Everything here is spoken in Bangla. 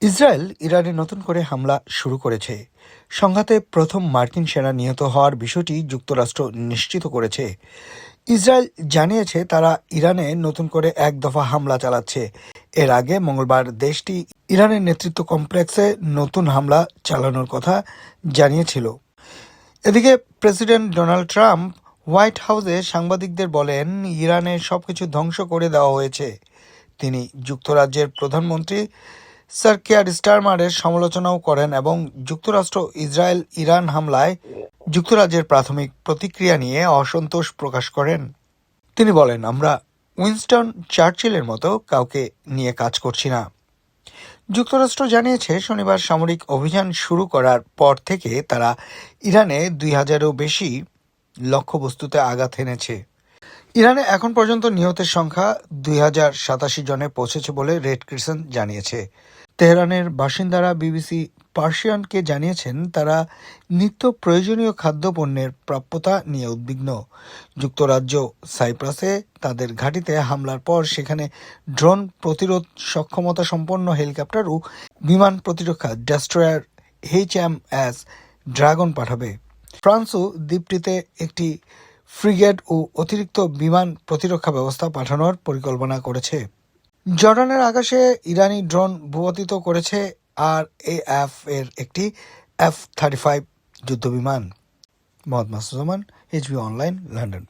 ইসরায়েল ইরানে নতুন করে হামলা শুরু করেছে। সংঘাতে প্রথম মার্কিন সেনা নিহত হওয়ার বিষয়টি যুক্তরাষ্ট্র নিশ্চিত করেছে। ইসরায়েল জানিয়েছে তারা ইরানে নতুন করে এক দফা হামলা চালাচ্ছে। এর আগে মঙ্গলবার দেশটি ইরানের নেতৃত্ব কমপ্লেক্সে নতুন হামলা চালানোর কথা জানিয়েছিল। এদিকে প্রেসিডেন্ট ডোনাল্ড ট্রাম্প হোয়াইট হাউসে সাংবাদিকদের বলেন, ইরানের সবকিছু ধ্বংস করে দেওয়া হয়েছে। তিনি যুক্তরাজ্যের প্রধানমন্ত্রী স্যার কেয়ার স্টারমারের সমালোচনাও করেন এবং যুক্তরাষ্ট্র ইসরায়েল ইরান হামলায় যুক্তরাজ্যের প্রাথমিক প্রতিক্রিয়া নিয়ে অসন্তোষ প্রকাশ করেন। তিনি বলেন, আমরা উইনস্টন চার্চিলের মতো কাউকে নিয়ে কাজ করছি না। যুক্তরাষ্ট্র জানিয়েছে শনিবার সামরিক অভিযান শুরু করার পর থেকে তারা ইরানে ২,০০০-এরও বেশি লক্ষ্যবস্তুতে আঘাত এনেছে। ইরানে এখন পর্যন্ত নিহতের সংখ্যা ২,০৮৭ জনে পৌঁছেছে বলে রেড ক্রিসেন্ট জানিয়েছে। তেহরানের বাসিন্দারা বিবিসি পার্সিয়ানকে জানিয়েছেন তারা নিত্য প্রয়োজনীয় খাদ্যপণ্যের প্রাপ্যতা নিয়ে উদ্বিগ্ন। যুক্তরাজ্য সাইপ্রাসে তাদের ঘাঁটিতে হামলার পর সেখানে ড্রোন প্রতিরোধ সক্ষমতা সম্পন্ন হেলিকপ্টার ও বিমান প্রতিরক্ষা ডেস্ট্রয়ার HMS ড্রাগন পাঠাবে। ফ্রান্সও দ্বীপটিতে একটি ফ্রিগেট ও অতিরিক্ত বিমান প্রতিরক্ষা ব্যবস্থা পাঠানোর পরিকল্পনা করেছে। জর্ডানের আকাশে ইরানি ড্রোন ভূপাতিত করেছে RAF এর একটি F-35 যুদ্ধবিমান। মোহাম্মদ মাসুদ জামান, HB অনলাইন, লন্ডন।